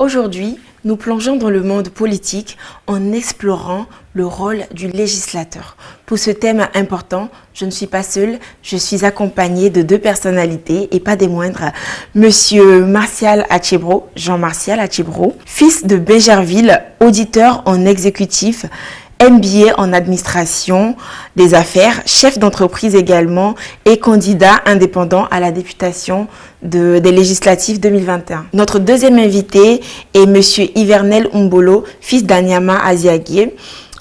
Aujourd'hui, nous plongeons dans le monde politique en explorant le rôle du législateur. Pour ce thème important, je ne suis pas seule, je suis accompagnée de deux personnalités et pas des moindres. Monsieur Martial Achebro, Jean-Martial Achebro, fils de Bégerville, auditeur en exécutif, MBA en administration des affaires, chef d'entreprise également et candidat indépendant à la députation des législatives 2021. Notre deuxième invité est Monsieur Ivernel Umbolo, fils d'Anyama Aziagué,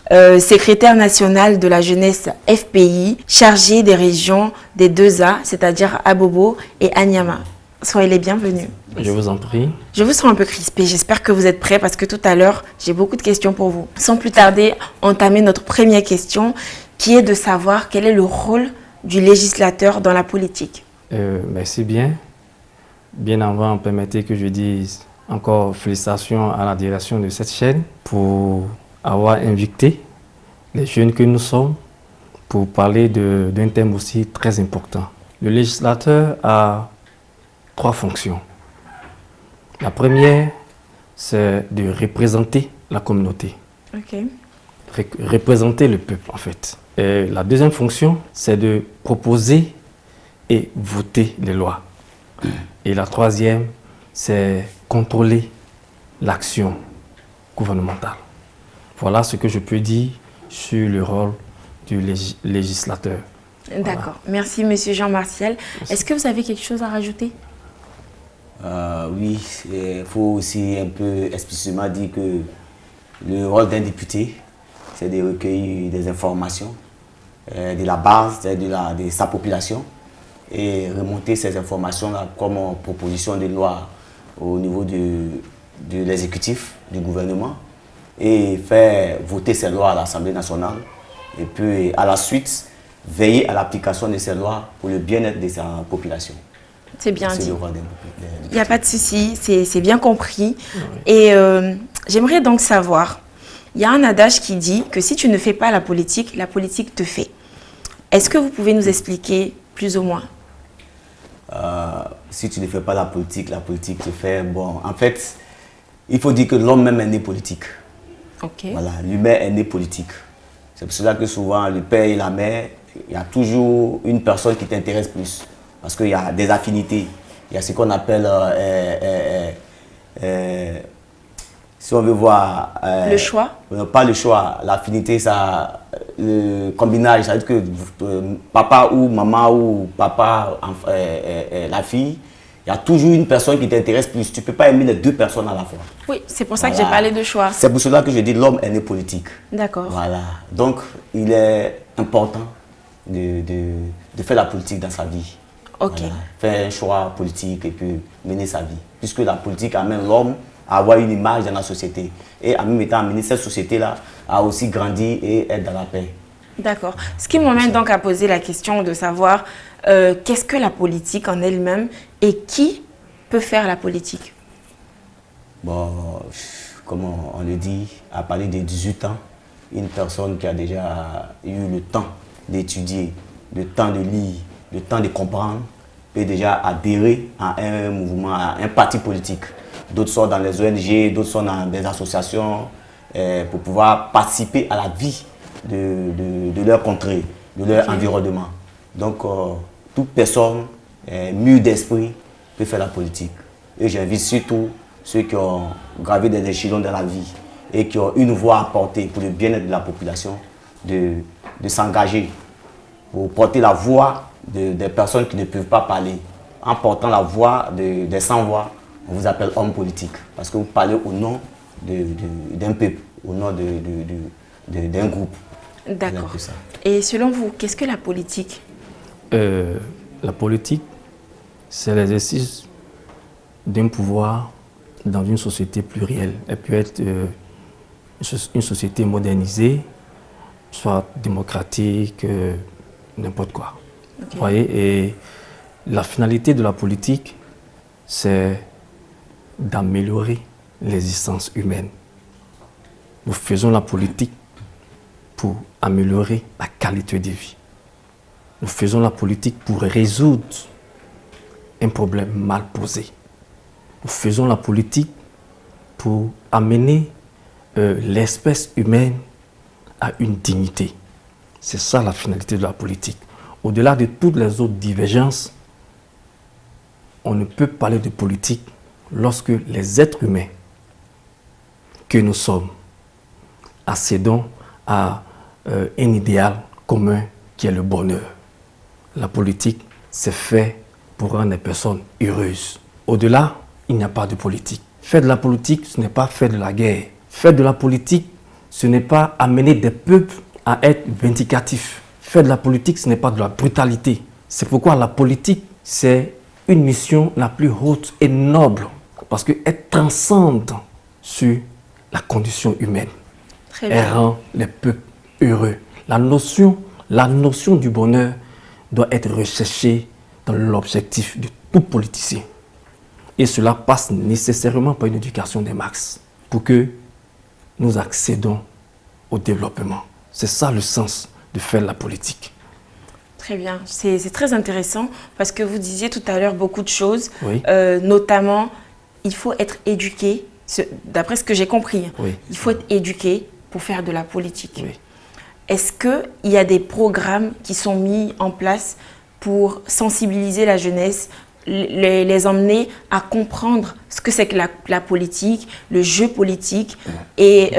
secrétaire national de la jeunesse FPI, chargé des régions des 2A, c'est-à-dire Abobo et Anyama. Soyez les bienvenus. Je vous en prie. Je vous sens un peu crispé. J'espère que vous êtes prêts parce que tout à l'heure, j'ai beaucoup de questions pour vous. Sans plus tarder, entamer notre première question qui est de savoir quel est le rôle du législateur dans la politique. Merci bien. Bien avant, permettez que je dise encore félicitations à la direction de cette chaîne pour avoir invité les jeunes que nous sommes pour parler d'un thème aussi très important. Le législateur a 3 fonctions. La première, c'est de représenter la communauté. Ok. Représenter le peuple, en fait. Et la deuxième fonction, c'est de proposer et voter les lois. Et la troisième, c'est contrôler l'action gouvernementale. Voilà ce que je peux dire sur le rôle du législateur. D'accord. Voilà. Merci, Monsieur Jean-Martial. Est-ce que vous avez quelque chose à rajouter? Oui, il faut aussi un peu explicitement dire que le rôle d'un député, c'est de recueillir des informations de la base, de sa population et remonter ces informations-là comme proposition de loi au niveau de l'exécutif, du gouvernement et faire voter ces lois à l'Assemblée nationale et puis à la suite veiller à l'application de ces lois pour le bien-être de sa population. C'est bien dit. Il n'y a pas de souci, c'est bien compris. Oui. Et j'aimerais donc savoir, il y a un adage qui dit que si tu ne fais pas la politique te fait. Est-ce que vous pouvez nous expliquer plus ou moins? Si tu ne fais pas la politique te fait. Bon, en fait, il faut dire que l'homme même est né politique. Okay. Voilà, l'humain est né politique. C'est pour cela que souvent, le père et la mère, il y a toujours une personne qui t'intéresse plus. Parce qu'il y a des affinités. Il y a ce qu'on appelle, si on veut voir... le choix? Pas le choix, l'affinité, ça, le combinage. Ça veut dire que papa ou maman ou papa, la fille, il y a toujours une personne qui t'intéresse plus. Tu ne peux pas aimer les 2 personnes à la fois. Oui, c'est pour ça que j'ai parlé de choix. C'est pour cela que je dis l'homme est né politique. D'accord. Voilà. Donc, il est important de faire la politique dans sa vie. Ok. Voilà. Faire un choix politique et puis mener sa vie. Puisque la politique amène l'homme à avoir une image dans la société. Et en même temps, amener cette société-là à aussi grandir et être dans la paix. D'accord. Ce qui m'amène donc à poser la question de savoir qu'est-ce que la politique en elle-même et qui peut faire la politique? Bon, comme on le dit, à partir de 18 ans, une personne qui a déjà eu le temps d'étudier, le temps de lire, le temps de comprendre, peut déjà adhérer à un mouvement, à un parti politique. D'autres sont dans les ONG, d'autres sont dans des associations pour pouvoir participer à la vie de leur contrée, de leur environnement. Donc, toute personne mûre d'esprit peut faire la politique. Et j'invite surtout ceux qui ont gravé des échelons dans la vie et qui ont une voix à porter pour le bien-être de la population, de s'engager pour porter la voix des personnes qui ne peuvent pas parler. En portant la voix des sans-voix, on vous appelle homme politique. Parce que vous parlez au nom d'un peuple, au nom d'un groupe. D'accord. Et selon vous, qu'est-ce que la politique? La politique, c'est l'exercice d'un pouvoir dans une société plurielle. Elle peut être une société modernisée, soit démocratique, n'importe quoi. Okay. Vous voyez, et la finalité de la politique, c'est d'améliorer l'existence humaine. Nous faisons la politique pour améliorer la qualité de vie. Nous faisons la politique pour résoudre un problème mal posé. Nous faisons la politique pour amener l'espèce humaine à une dignité. C'est ça la finalité de la politique. Au-delà de toutes les autres divergences, on ne peut parler de politique lorsque les êtres humains que nous sommes accédons à un idéal commun qui est le bonheur. La politique, c'est fait pour rendre les personnes heureuses. Au-delà, il n'y a pas de politique. Faire de la politique, ce n'est pas faire de la guerre. Faire de la politique, ce n'est pas amener des peuples à être vindicatifs. Faire de la politique, ce n'est pas de la brutalité. C'est pourquoi la politique, c'est une mission la plus haute et noble, parce qu'elle transcende sur la condition humaine. Elle rend les peuples heureux. La notion du bonheur doit être recherchée dans l'objectif de tout politicien. Et cela passe nécessairement par une éducation des masses pour que nous accédons au développement. C'est ça le sens de faire la politique. Très bien, c'est très intéressant parce que vous disiez tout à l'heure beaucoup de choses, Oui. Notamment il faut être éduqué, d'après ce que j'ai compris, Oui. il faut être éduqué pour faire de la politique. Oui. Est-ce qu'il y a des programmes qui sont mis en place pour sensibiliser la jeunesse, les emmener à comprendre ce que c'est que la politique, le jeu politique et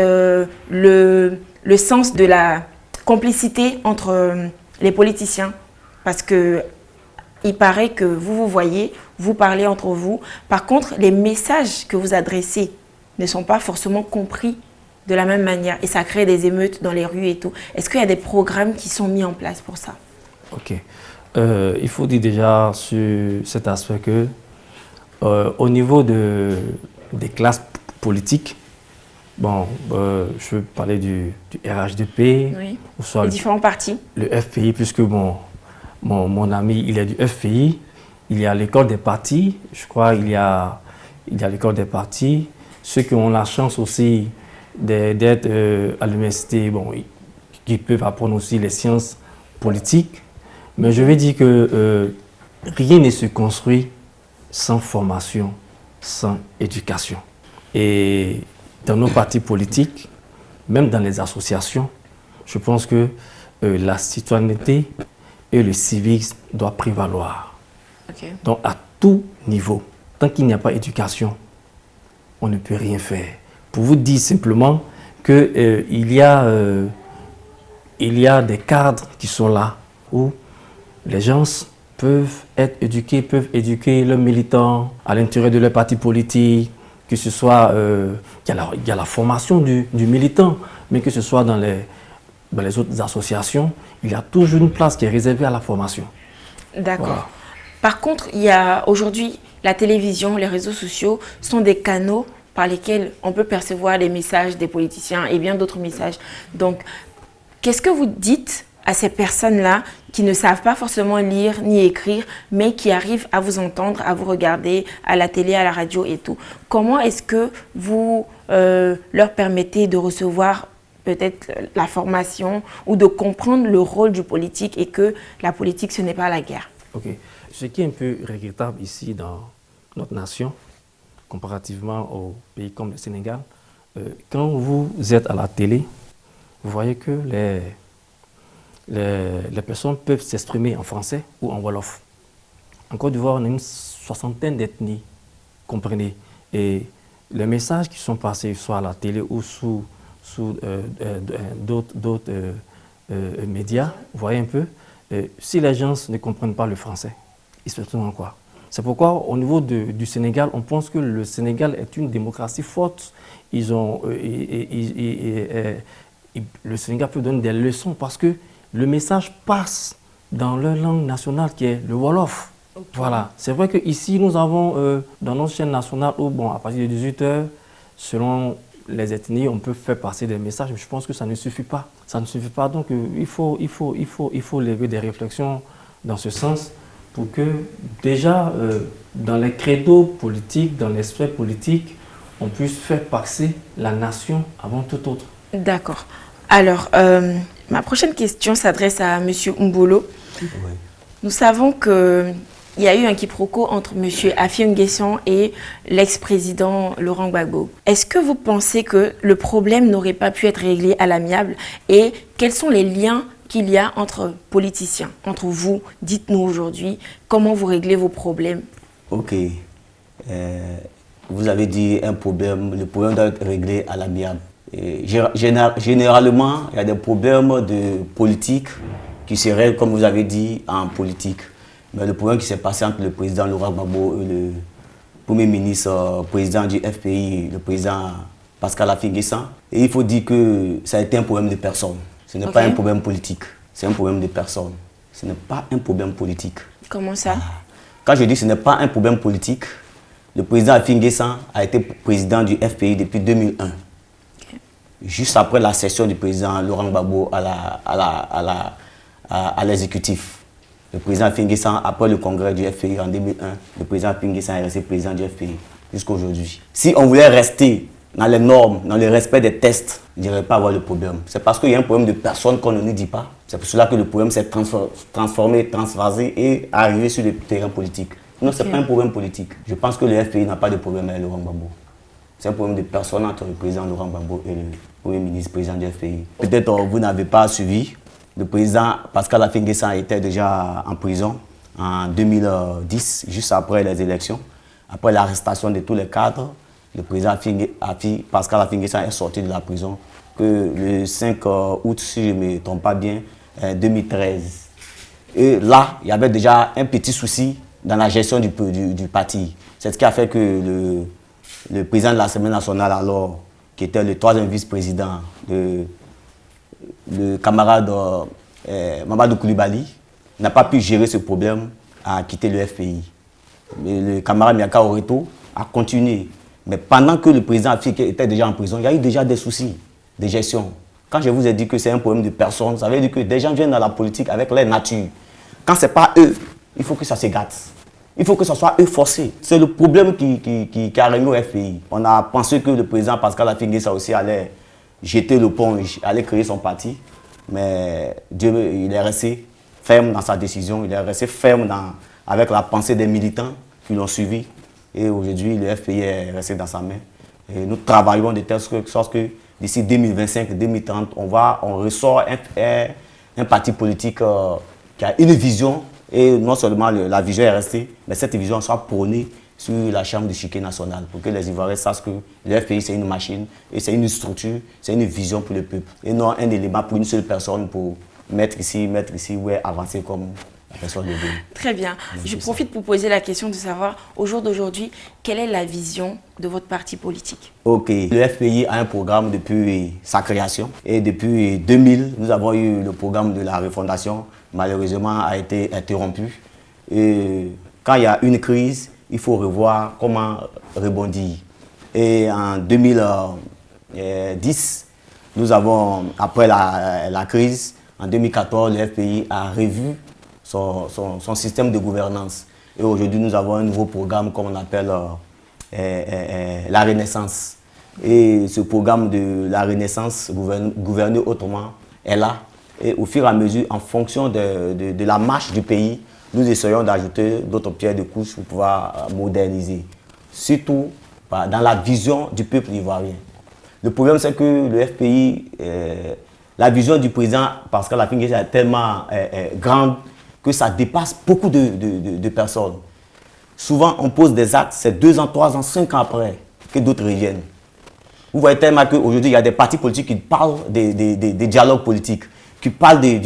le sens de la complicité entre les politiciens? Parce que il paraît que vous voyez, vous parlez entre vous. Par contre, les messages que vous adressez ne sont pas forcément compris de la même manière. Et ça crée des émeutes dans les rues et tout. Est-ce qu'il y a des programmes qui sont mis en place pour ça? Ok. Il faut dire déjà sur cet aspect que au niveau des classes politiques, bon, je veux parler du RHDP, Oui. ou soit Les différents partis. le FPI, puisque mon ami, il est du FPI. Il y a l'école des partis, je crois, il y a l'école des partis. Ceux qui ont la chance aussi d'être à l'université, bon, qui peuvent apprendre aussi les sciences politiques. Mais je vais dire que rien ne se construit sans formation, sans éducation. Et dans nos partis politiques, même dans les associations, je pense que la citoyenneté et le civisme doivent prévaloir. Okay. Donc à tout niveau, tant qu'il n'y a pas d'éducation, on ne peut rien faire. Pour vous dire simplement qu'il y a des cadres qui sont là où les gens peuvent être éduqués, peuvent éduquer leurs militants à l'intérieur de leur parti politique, que ce soit, il y a la formation du militant, mais que ce soit dans les autres associations, il y a toujours une place qui est réservée à la formation. D'accord. Voilà. Par contre, il y a aujourd'hui la télévision, les réseaux sociaux sont des canaux par lesquels on peut percevoir les messages des politiciens et bien d'autres messages. Donc, qu'est-ce que vous dites à ces personnes-là qui ne savent pas forcément lire ni écrire, mais qui arrivent à vous entendre, à vous regarder à la télé, à la radio et tout? Comment est-ce que vous leur permettez de recevoir peut-être la formation ou de comprendre le rôle du politique et que la politique, ce n'est pas la guerre? Ok. Ce qui est un peu regrettable ici dans notre nation, comparativement aux pays comme le Sénégal, quand vous êtes à la télé, vous voyez que les personnes peuvent s'exprimer en français ou en wolof. En Côte d'Ivoire, on a une soixantaine d'ethnies, comprenez. Et les messages qui sont passés soit à la télé ou sous d'autres médias, vous voyez un peu, si les gens ne comprennent pas le français, ils se retrouvent en quoi? C'est pourquoi au niveau du Sénégal, on pense que le Sénégal est une démocratie forte. Le Sénégal peut donner des leçons parce que le message passe dans leur langue nationale qui est le Wolof. Okay. Voilà. C'est vrai qu'ici, nous avons dans notre chaîne nationale où, bon, à partir de 18h, selon les ethnies, on peut faire passer des messages, mais je pense que ça ne suffit pas. Ça ne suffit pas, donc il faut lever des réflexions dans ce sens pour que déjà, dans les credos politiques, dans l'esprit politique, on puisse faire passer la nation avant tout autre. D'accord. Alors, ma prochaine question s'adresse à M. Umbolo. Oui. Nous savons qu'il il y a eu un quiproquo entre M. Afi N'Guessan et l'ex-président Laurent Gbagbo. Est-ce que vous pensez que le problème n'aurait pas pu être réglé à l'amiable et quels sont les liens qu'il y a entre politiciens, entre vous? Dites-nous aujourd'hui comment vous réglez vos problèmes. Ok. Vous avez dit un problème, le problème doit être réglé à l'amiable. Généralement, il y a des problèmes de politique qui se règlent, comme vous avez dit, en politique. Mais le problème qui s'est passé entre le président Laurent Gbagbo et le premier ministre, président du FPI, le président Pascal Afi N'Guessan, et il faut dire que ça a été un problème de personne. Ce n'est pas un problème politique, c'est un problème de personne. Ce n'est pas un problème politique. Comment ça? Quand je dis que ce n'est pas un problème politique, le président Afi N'Guessan a été président du FPI depuis 2001. Juste après la cession du président Laurent Gbagbo à l'exécutif. Le président Afi N'Guessan, après le congrès du FPI en 2001, le président Afi N'Guessan est resté président du FPI jusqu'à aujourd'hui. Si on voulait rester dans les normes, dans le respect des tests, il n'y aurait pas à avoir le problème. C'est parce qu'il y a un problème de personne qu'on ne nous dit pas. C'est pour cela que le problème s'est transformé, transvasé et arrivé sur le terrain politique. Non, ce n'est pas un problème politique. Je pense que le FPI n'a pas de problème avec Laurent Gbagbo. C'est un problème de personne entre le président Laurent Gbagbo et le premier ministre, président du FPI. Peut-être vous n'avez pas suivi. Le président Pascal Afi N'Guessan était déjà en prison en 2010, juste après les élections. Après l'arrestation de tous les cadres, le président Pascal Afi N'Guessan est sorti de la prison que le 5 août, si je ne me trompe pas bien, 2013. Et là, il y avait déjà un petit souci dans la gestion du parti. C'est ce qui a fait que le président de l'Assemblée nationale alors, qui était le troisième vice-président, le camarade Mamadou Koulibaly, n'a pas pu gérer ce problème à quitter le FPI. Mais le camarade Miaka Oreto a continué. Mais pendant que le président Afi était déjà en prison, il y a eu déjà des soucis de gestion. Quand je vous ai dit que c'est un problème de personnes, ça veut dire que des gens viennent dans la politique avec leur nature. Quand ce n'est pas eux, il faut que ça se gâte. Il faut que ce soit eux forcés. C'est le problème qui a régné au FPI. On a pensé que le président Pascal Afi N'Guessan aussi allait jeter l'éponge, allait créer son parti. Mais Dieu, il est resté ferme dans sa décision. Il est resté ferme avec la pensée des militants qui l'ont suivi. Et aujourd'hui, le FPI est resté dans sa main. Et nous travaillons de telle sorte que d'ici 2025-2030, on ressort un parti politique qui a une vision. Et non seulement la vision est restée, mais cette vision soit prônée sur la chambre du chiquet national pour que les Ivoiriens sachent que le FPI c'est une machine et c'est une structure, c'est une vision pour le peuple. Et non un élément pour une seule personne pour mettre ici, ou avancer comme la personne le veut. Très bien. Je profite pour poser la question de savoir, au jour d'aujourd'hui, quelle est la vision de votre parti politique? Ok. Le FPI a un programme depuis sa création. Et depuis 2000, nous avons eu le programme de la refondation. Malheureusement, a été interrompu. Et quand il y a une crise, il faut revoir comment rebondir. Et en 2010, nous avons, après la crise, en 2014, le FPI a revu son système de gouvernance. Et aujourd'hui, nous avons un nouveau programme qu'on appelle la Renaissance. Et ce programme de la Renaissance, gouverner autrement, est là. Et au fur et à mesure, en fonction de la marche du pays, nous essayons d'ajouter d'autres pierres de couche pour pouvoir moderniser. Surtout dans la vision du peuple ivoirien. Le problème, c'est que le FPI, la vision du président Pascal Afi N'Guessan est tellement grande que ça dépasse beaucoup de personnes. Souvent, on pose des actes, c'est 2 ans, 3 ans, 5 ans après que d'autres reviennent. Vous voyez tellement qu'aujourd'hui, il y a des partis politiques qui parlent des dialogues politiques, qui parlent du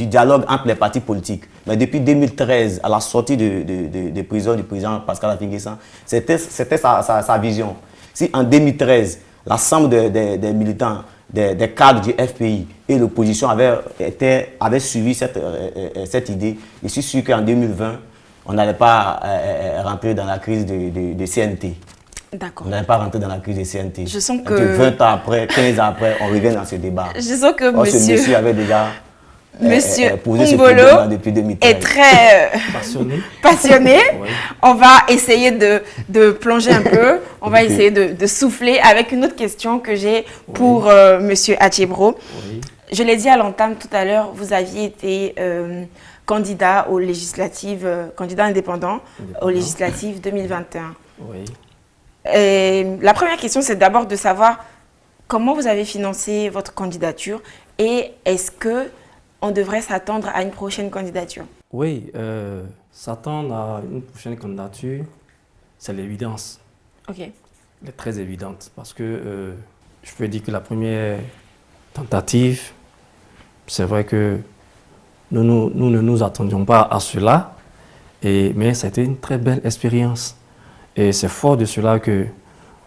dialogue entre les partis politiques. Mais depuis 2013, à la sortie de prison du président Pascal Afi N'Guessan, c'était sa vision. Si en 2013, l'ensemble des militants, des cadres du FPI et l'opposition avaient suivi cette idée, je suis sûr qu'en 2020, on n'allait pas rentrer dans la crise de CNT. D'accord. On n'allait pas rentrer dans la crise de CNT. Je sens que... 20 ans après, 15 ans après, on revient dans ce débat. Je sens que Ce monsieur avait déjà posé ce problème depuis 2013. Est très passionné. Oui. On va essayer de plonger un peu. On va essayer de souffler avec une autre question que j'ai pour monsieur Achebro. Oui. Je l'ai dit à l'entame tout à l'heure, vous aviez été candidat aux législatives, candidat indépendant aux législatives 2021. Oui. Et la première question, c'est d'abord de savoir comment vous avez financé votre candidature et est-ce qu'on devrait s'attendre à une prochaine candidature? Oui, s'attendre à une prochaine candidature, c'est l'évidence. Ok. Elle est très évidente parce que je peux dire que la première tentative, c'est vrai que nous ne nous attendions pas à cela, mais ça a été une très belle expérience. Et c'est fort de cela que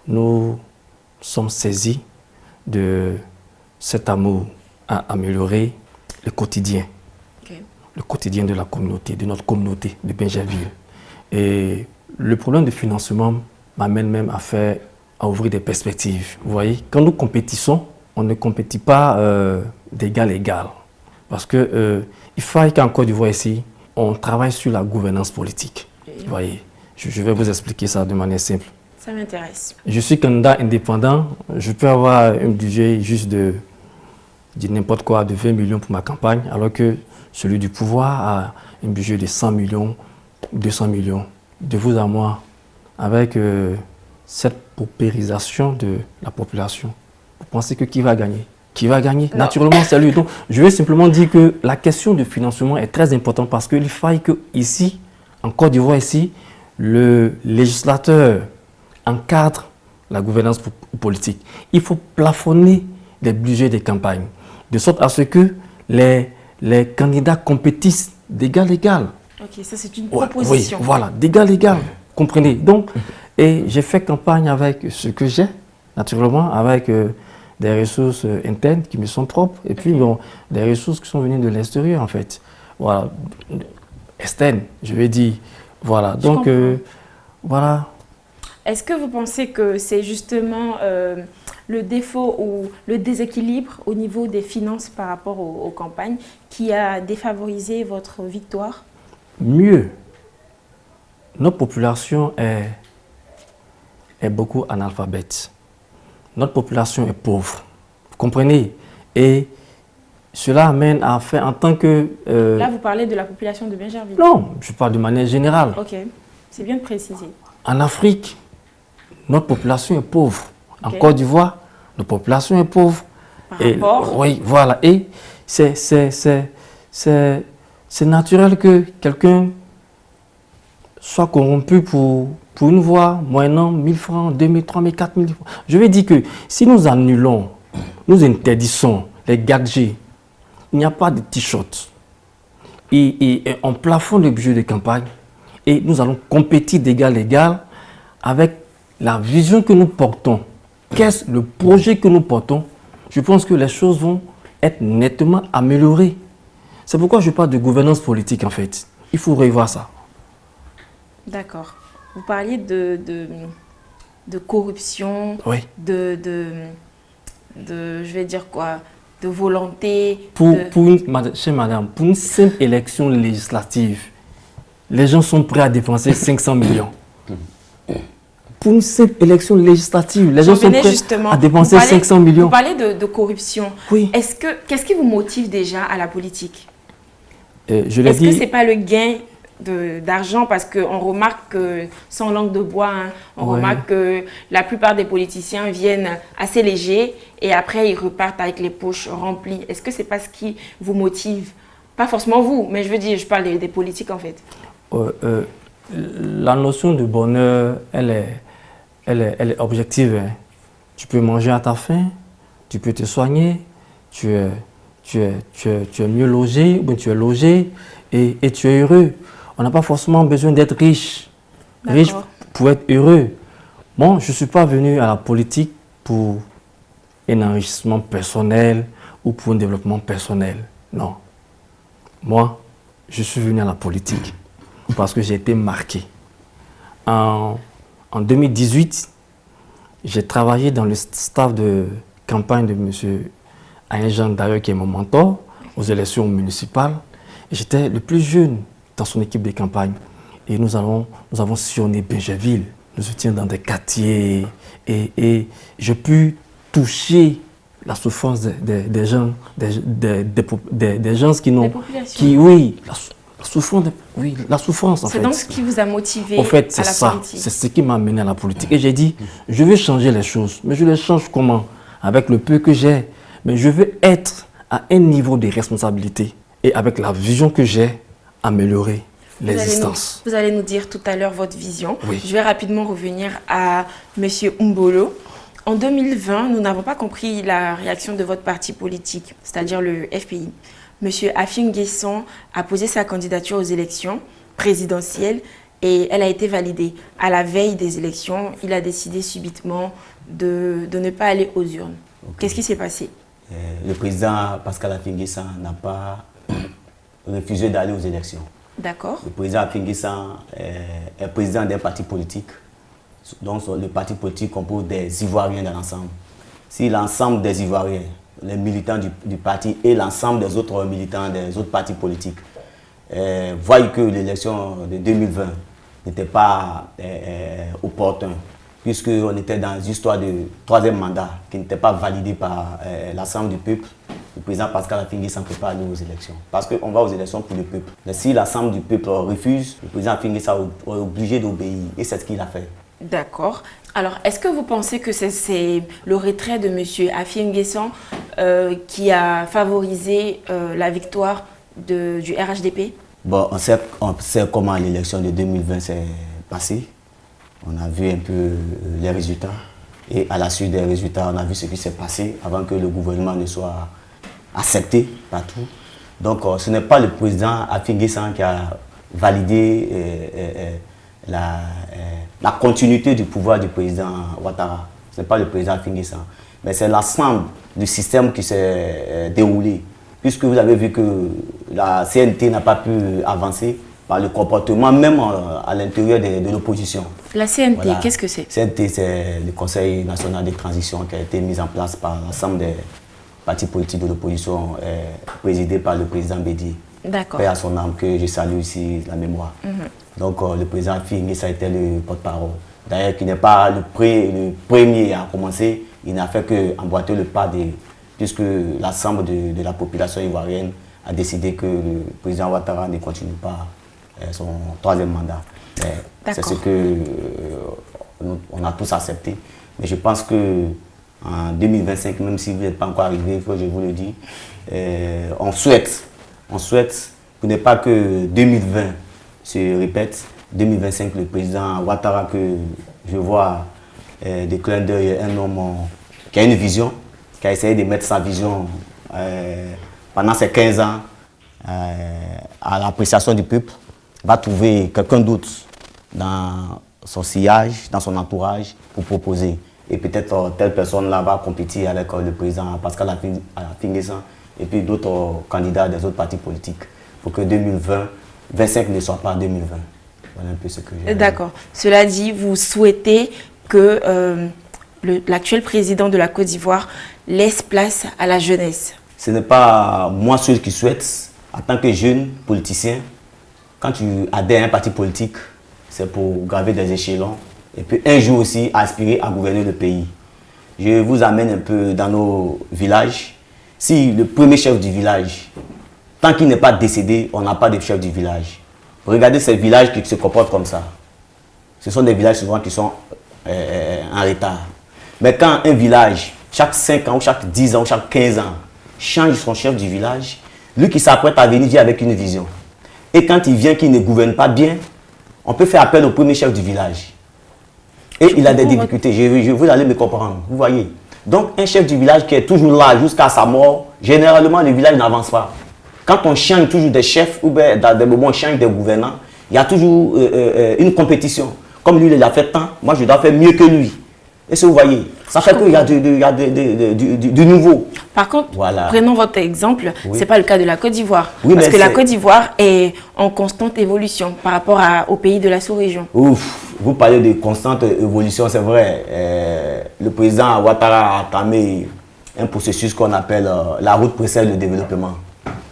nous sommes saisis de cet amour à améliorer le quotidien. Ok. Le quotidien de la communauté, de notre communauté de Bingerville. Et le problème de financement m'amène même à ouvrir des perspectives. Vous voyez, quand nous compétissons, on ne compétit pas d'égal à égal. Parce que il faut qu'en Côte d'Ivoire ici, on travaille sur la gouvernance politique. Vous voyez, je vais vous expliquer ça de manière simple. Ça m'intéresse. Je suis candidat indépendant, je peux avoir un budget juste de n'importe quoi, de 20 millions pour ma campagne, alors que celui du pouvoir a un budget de 100 millions, 200 millions. De vous à moi, avec cette paupérisation de la population, vous pensez que qui va gagner? Qui va gagner? Non. Naturellement, c'est lui. Donc, je vais simplement dire que la question de financement est très importante parce qu'il faille que ici, en Côte d'Ivoire, ici, le législateur encadre la gouvernance politique. Il faut plafonner les budgets des campagnes, de sorte à ce que les candidats compétissent d'égal à égal. Ok, ça c'est une Ouais, proposition. oui, voilà, d'égal à égal, comprenez. Donc, et j'ai fait campagne avec ce que j'ai, naturellement, avec des ressources internes qui me sont propres, et puis bon, des ressources qui sont venues de l'extérieur, en fait. Voilà, externes, je vais dire. Voilà, donc, voilà. Est-ce que vous pensez que c'est justement le défaut ou le déséquilibre au niveau des finances par rapport aux campagnes qui a défavorisé votre victoire? Mieux, notre population est beaucoup analphabète. Notre population est pauvre. Vous comprenez? Et cela amène à faire en tant que... Là, vous parlez de la population de Bingerville. Non, je parle de manière générale. Ok, c'est bien de préciser. En Afrique, notre population est pauvre. En Ok. Côte d'Ivoire, notre population est pauvre. Par Et, rapport? oui, voilà. Et c'est naturel que quelqu'un soit corrompu pour une voix, moyennant 1000 francs, 2000, 3000, 4000 francs. Je vais dire que si nous annulons, nous interdisons les gadgets, il n'y a pas de t-shirt. Et on plafonne le budget de campagne et nous allons compétir d'égal à égal avec la vision que nous portons. Qu'est-ce le projet que nous portons? Je pense que les choses vont être nettement améliorées. C'est pourquoi je parle de gouvernance politique en fait. Il faut revoir ça. D'accord. Vous parliez de corruption, Oui. je vais dire quoi, de volonté. Chère madame, pour une simple élection législative, les gens sont prêts à dépenser 500 millions. Pour une simple élection législative, les gens sont prêts justement, à dépenser 500 millions. Vous parlez de corruption. Oui. Qu'est-ce qui vous motive déjà à la politique? Je l'ai Est-ce que dit. ce n'est pas le gain d'argent? Parce qu'on remarque que, sans langue de bois, hein, on Ouais. remarque que la plupart des politiciens viennent assez légers et après ils repartent avec les poches remplies. Est-ce que ce n'est pas ce qui vous motive? Pas forcément vous, mais je veux dire, je parle des politiques en fait. La notion de bonheur, elle est objective. Hein. Tu peux manger à ta faim, tu peux te soigner, tu es mieux logé, ou tu es logé et tu es heureux. On n'a pas forcément besoin d'être riche. Riche pour être heureux. Moi, je ne suis pas venu à la politique pour un enrichissement personnel ou pour un développement personnel. Non. Moi, je suis venu à la politique parce que j'ai été marqué. En 2018, j'ai travaillé dans le staff de campagne de M. Aïnjan, d'ailleurs, qui est mon mentor, aux élections municipales. J'étais le plus jeune dans son équipe de campagne. Et nous avons sillonné Bingerville. Nous étions dans des quartiers. Et j'ai pu toucher la souffrance des gens, des gens qui n'ont... populations. Oui, Oui, la souffrance en fait. C'est donc ce qui vous a motivé en fait, c'est à la ça, politique. c'est ce qui m'a amené à la politique. Et j'ai dit, je veux changer les choses, mais je les change comment? Avec le peu que j'ai. Mais je veux être à un niveau de responsabilité et avec la vision que j'ai, améliorer l'existence. Vous allez nous dire tout à l'heure votre vision. Oui. Je vais rapidement revenir à M. Mbolo. En 2020, nous n'avons pas compris la réaction de votre parti politique, c'est-à-dire le FPI. M. Afin Guesson a posé sa candidature aux élections présidentielles et elle a été validée. À la veille des élections, il a décidé subitement de ne pas aller aux urnes. Okay. Qu'est-ce qui s'est passé? Le président Pascal Afin Guesson n'a pas refusé d'aller aux élections. D'accord. Le président Afin Guesson est président d'un parti politique. Donc le parti politique compose des Ivoiriens dans l'ensemble. Si l'ensemble des Ivoiriens, les militants du parti et l'ensemble des autres militants des autres partis politiques voient que l'élection de 2020 n'était pas opportun, puisqu'on était dans une histoire de troisième mandat qui n'était pas validé par l'ensemble du peuple, le président Pascal Afin Guesson ne peut pas aller aux élections. Parce qu'on va aux élections pour le peuple. Mais si l'ensemble du peuple refuse, le président Afin Guesson est obligé d'obéir. Et c'est ce qu'il a fait. D'accord. Alors, est-ce que vous pensez que c'est le retrait de M. Afin Guesson qui a favorisé la victoire du RHDP? Bon, on sait comment l'élection de 2020 s'est passée. On a vu un peu les résultats. Et à la suite des résultats, on a vu ce qui s'est passé avant que le gouvernement ne soit accepté partout. Donc, ce n'est pas le président Afin Guesson qui a validé la continuité du pouvoir du président Ouattara. Ce n'est pas le président Afin Guesson, mais c'est l'ensemble du système qui s'est déroulé. Puisque vous avez vu que la CNT n'a pas pu avancer par le comportement même à l'intérieur de l'opposition. La CNT, voilà. Qu'est-ce que c'est? CNT, c'est le Conseil national de transition qui a été mis en place par l'ensemble des partis politiques de l'opposition, présidé par le président Bédié. D'accord. Paix à son âme, que je salue ici la mémoire. Donc le président Afin Guesson a été le porte-parole. D'ailleurs, qui n'est pas le premier à commencer, il n'a fait qu'emboîter le pas puisque l'ensemble de la population ivoirienne a décidé que le président Ouattara ne continue pas son troisième mandat. C'est ce que on a tous accepté. Mais je pense que en 2025, même si vous n'êtes pas encore arrivé, il faut que je vous le dise, on souhaite pour ne pas que 2020 se répète, 2025, le président Ouattara, que je vois des clins d'œil, un homme qui a une vision, qui a essayé de mettre sa vision pendant ces 15 ans à l'appréciation du peuple, va trouver quelqu'un d'autre dans son sillage, dans son entourage pour proposer. Et peut-être telle personne-là va compétir avec le président Pascal Afin Guesson et puis d'autres candidats des autres partis politiques pour que 2025 ne soit pas 2020. Voilà un peu ce que j'ai. D'accord. Cela dit, vous souhaitez que l'actuel président de la Côte d'Ivoire laisse place à la jeunesse? Ce n'est pas moi seul qui souhaite. En tant que jeune politicien, quand tu adhères à un parti politique, c'est pour graver des échelons et puis un jour aussi aspirer à gouverner le pays. Je vous amène un peu dans nos villages. Si le premier chef du village, tant qu'il n'est pas décédé, on n'a pas de chef du village. Regardez ces villages qui se comportent comme ça. Ce sont des villages souvent qui sont en retard. Mais quand un village, chaque 5 ans, ou chaque 10 ans, ou chaque 15 ans, change son chef du village, lui qui s'apprête à venir vient avec une vision. Et quand il vient qu'il ne gouverne pas bien, on peut faire appel au premier chef du village. Et il a des difficultés, vous allez me comprendre, vous voyez. Donc un chef du village qui est toujours là jusqu'à sa mort, généralement le village n'avance pas. Quand on change toujours des chefs ou bien dans des moments on change des gouvernants, il y a toujours une compétition. Comme lui il a fait tant, moi je dois faire mieux que lui. Et si vous voyez, ça fait qu'il y a du nouveau. Par contre, voilà. Prenons votre exemple, oui. Ce n'est pas le cas de la Côte d'Ivoire. Oui, parce que la Côte d'Ivoire est en constante évolution par rapport au pays de la sous-région. Ouf, vous parlez de constante évolution, c'est vrai. Le président Ouattara a entamé un processus qu'on appelle la route précède le développement.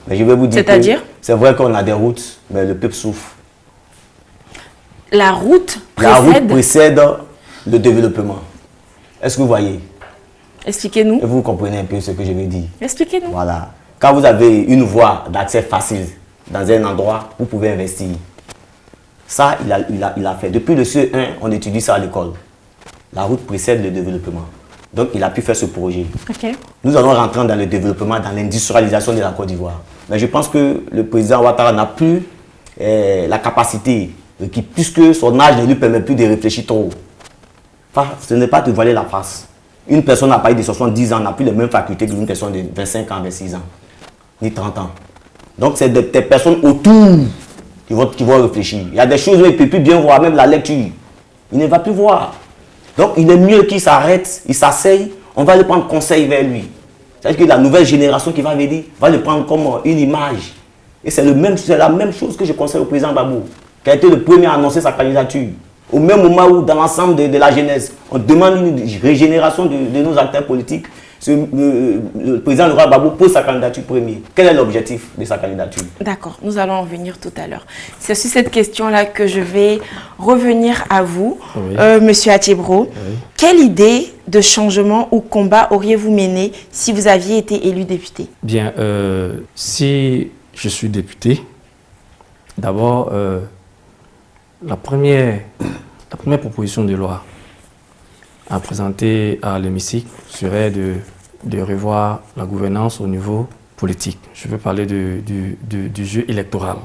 Mais je vais vous dire c'est-à-dire? C'est vrai qu'on a des routes, mais le peuple souffre. La route précède le développement. Est-ce que vous voyez? Expliquez-nous. Et vous comprenez un peu ce que je veux dire? Expliquez-nous. Voilà. Quand vous avez une voie d'accès facile, dans un endroit, vous pouvez investir. Ça, il a fait. Depuis le CE1, on étudie ça à l'école. La route précède le développement. Donc, il a pu faire ce projet. Okay. Nous allons rentrer dans le développement, dans l'industrialisation de la Côte d'Ivoire. Mais je pense que le président Ouattara n'a plus la capacité, puisque son âge ne lui permet plus de réfléchir trop. Enfin, ce n'est pas de voiler la face. Une personne à partir de 70 ans n'a plus les mêmes facultés qu'une personne de 25 ans, 26 ans, ni 30 ans. Donc, c'est des personnes autour qui vont réfléchir. Il y a des choses où il ne peut plus bien voir, même la lecture. Il ne va plus voir. Donc, il est mieux qu'il s'arrête, il s'asseye, on va le prendre conseil vers lui. C'est-à-dire que la nouvelle génération qui va venir va le prendre comme une image. Et c'est la même chose que je conseille au président Gbagbo, qui a été le premier à annoncer sa candidature. Au même moment où, dans l'ensemble de la jeunesse, on demande une régénération de nos acteurs politiques, le président Laurent Gbagbo pose sa candidature premier. Quel est l'objectif de sa candidature? D'accord, nous allons en venir tout à l'heure. C'est sur cette question-là que je vais revenir à vous, Oui. Monsieur Attiebro. Oui. Quelle idée de changement ou combat auriez-vous mené si vous aviez été élu député? Bien, si je suis député, d'abord, la première proposition de loi à présenter à l'hémicycle serait de revoir la gouvernance au niveau politique. Je veux parler du jeu électoral.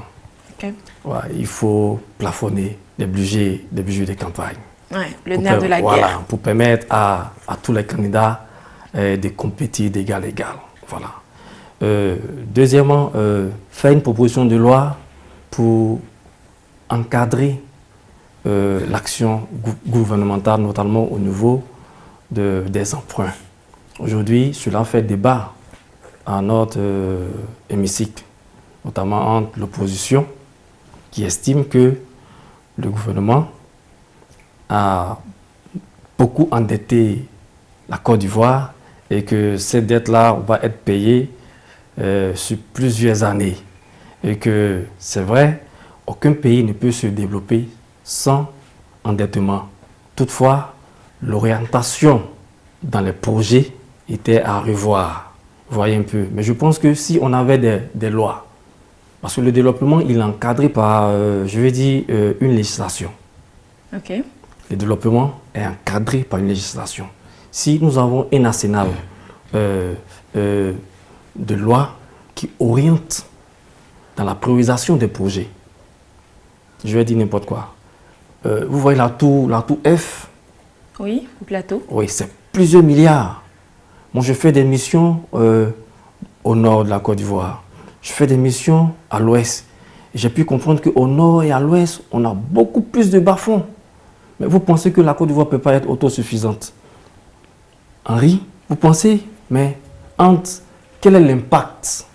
Okay. Ouais, il faut plafonner des budgets de campagne. Ouais, le nerf de la voilà, guerre. pour permettre à tous les candidats de compétir d'égal à égal. Voilà. Deuxièmement, faire une proposition de loi pour encadrer l'action gouvernementale, notamment au niveau des emprunts. Aujourd'hui, cela fait débat à notre hémicycle, notamment entre l'opposition, qui estime que le gouvernement a beaucoup endetté la Côte d'Ivoire et que cette dette-là va être payée sur plusieurs années. Et que c'est vrai, aucun pays ne peut se développer sans endettement. Toutefois, l'orientation dans les projets était à revoir. Vous voyez un peu. Mais je pense que si on avait des lois, parce que le développement, il est encadré par, je vais dire, une législation. Ok. Le développement est encadré par une législation. Si nous avons un arsenal de lois qui orientent dans la priorisation des projets, je vais dire n'importe quoi. Vous voyez la tour F? Oui, au plateau. Oui, c'est plusieurs milliards. Moi, je fais des missions au nord de la Côte d'Ivoire. Je fais des missions à l'ouest. J'ai pu comprendre qu'au nord et à l'ouest, on a beaucoup plus de bas-fonds. Mais vous pensez que la Côte d'Ivoire ne peut pas être autosuffisante? Henri, vous pensez? Mais quel est l'impact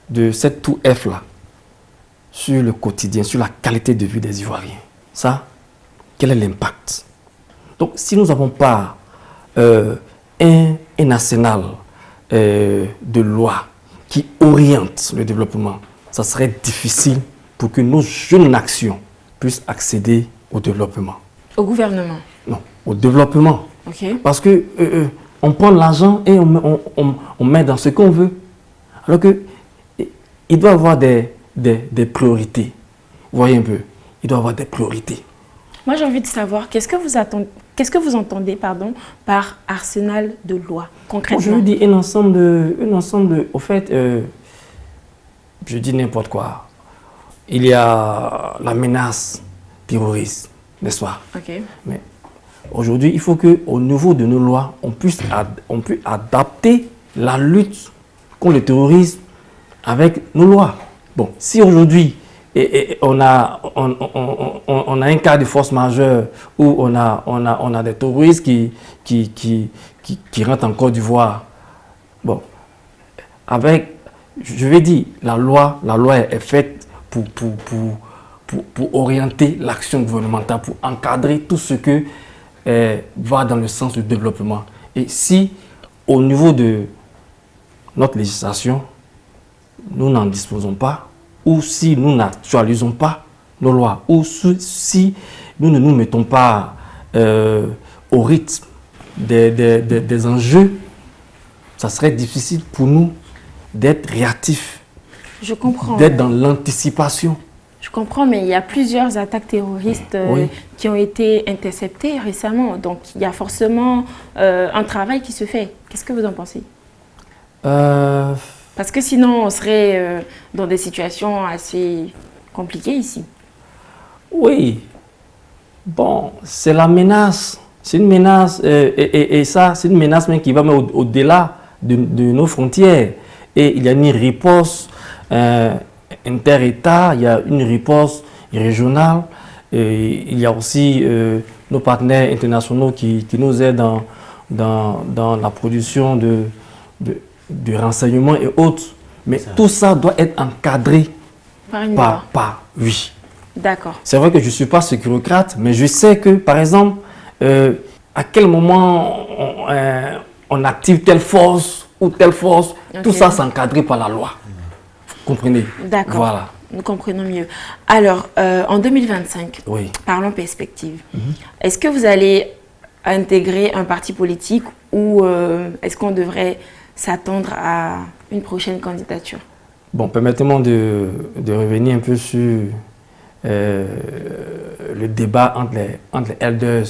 de cette tour F-là sur le quotidien, sur la qualité de vie des Ivoiriens? Ça, quel est l'impact? Donc, si nous n'avons pas un arsenal de lois qui orientent le développement, ça serait difficile pour que nos jeunes nations puissent accéder au développement. Au gouvernement? Non, au développement. Ok. Parce que on prend l'argent et on met dans ce qu'on veut. Alors que il doit y avoir des priorités. Vous voyez un peu, il doit y avoir des priorités. Moi, j'ai envie de savoir, qu'est-ce que vous entendez par arsenal de loi, concrètement? Je veux dire un ensemble de au fait, je dis n'importe quoi. Il y a la menace terroriste, n'est-ce pas? Ok. Mais aujourd'hui, il faut qu'au niveau de nos lois, on puisse adapter la lutte contre le terrorisme avec nos lois. Bon, si aujourd'hui, on a un cas de force majeure où on a des terroristes qui rentrent en Côte d'Ivoire. Bon, je vais dire, la loi est faite pour orienter l'action gouvernementale, pour encadrer tout ce que va dans le sens du développement. Et si, au niveau de notre législation, nous n'en disposons pas, ou si nous n'actualisons pas nos lois, ou si nous ne nous mettons pas au rythme des enjeux, ça serait difficile pour nous d'être réactifs. Je comprends. d'être dans l'anticipation. Je comprends, mais il y a plusieurs attaques terroristes Oui. qui ont été interceptées récemment. Donc, il y a forcément un travail qui se fait. Qu'est-ce que vous en pensez? Parce que sinon, on serait dans des situations assez compliquées ici. Oui. Bon, c'est la menace. C'est une menace. Et ça, c'est une menace même qui va même au-delà de nos frontières. Et il y a une riposte inter-État, il y a une riposte régionale. Et il y a aussi nos partenaires internationaux qui nous aident dans la production de renseignements et autres. Mais tout ça doit être encadré oui. D'accord. C'est vrai que je ne suis pas sécurocrate, mais je sais que, par exemple, à quel moment on active telle force ou telle force, tout ça c'est encadré par la loi. Vous comprenez? D'accord. Voilà. Nous comprenons mieux. Alors, en 2025, Oui. parlons perspective. Est-ce que vous allez intégrer un parti politique ou est-ce qu'on devrait s'attendre à une prochaine candidature? Bon, permettez-moi de revenir un peu sur le débat entre les elders,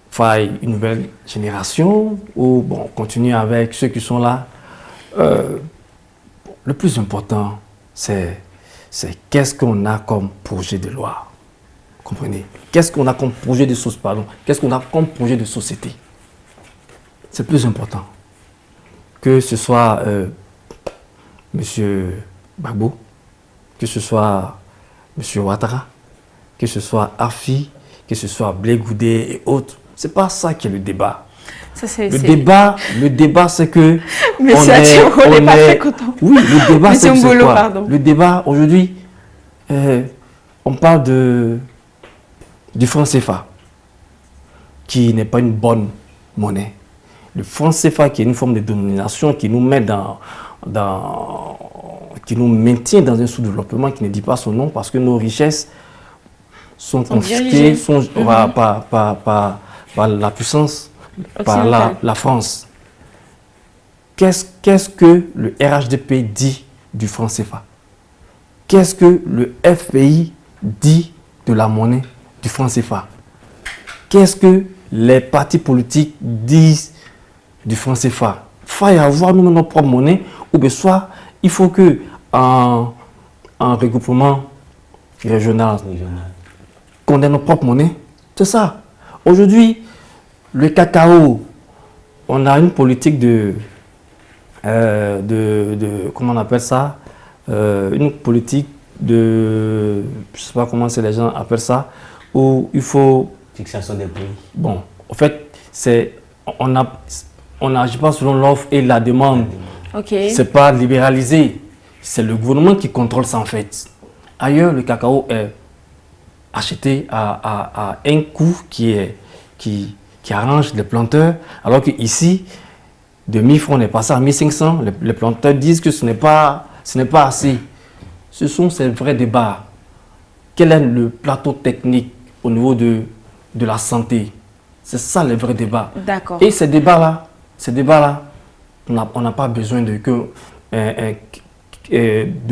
faille une nouvelle génération ou bon, continuer avec ceux qui sont là. Le plus important, c'est qu'est-ce qu'on a comme projet de loi. Comprenez? Qu'est-ce qu'on a comme projet de société, pardon? Qu'est-ce qu'on a comme projet de société? C'est plus important. Que ce soit M. Gbagbo, que ce soit M. Ouattara, que ce soit Afi, que ce soit Blé Goudé et autres. C'est pas ça qui est le débat. Ça, le débat, c'est que mais ça, on n'est pas très content. Oui, le débat, c'est quoi? Pardon. Le débat, aujourd'hui, on parle du franc CFA, qui n'est pas une bonne monnaie. Le franc CFA, qui est une forme de domination qui nous met qui nous maintient dans un sous-développement qui ne dit pas son nom parce que nos richesses sont confisquées par la puissance, par la France. Qu'est-ce que le RHDP dit du franc CFA? Qu'est-ce que le FPI dit de la monnaie du franc CFA? Qu'est-ce que les partis politiques disent du franc CFA? Il faut y avoir nous notre propre monnaie ou bien soit il faut que en regroupement régional qu'on ait notre propre monnaie. C'est ça. Aujourd'hui, le cacao, on a une politique comment on appelle ça, une politique de, je ne sais pas comment les gens appellent ça, où il faut... Fixation des prix. Bon, en fait, on n'agit pas selon l'offre et la demande. Okay. C'est pas libéralisé. C'est le gouvernement qui contrôle ça en fait. Ailleurs, le cacao est acheté à un coût qui arrange les planteurs, alors qu'ici, de 1000 francs, on est passé à 1500. Les planteurs disent que ce n'est pas assez. Ce sont ces vrais débats. Quel est le plateau technique au niveau de la santé? C'est ça les vrais débats. D'accord. Et ces débats-là, on n'a pas besoin de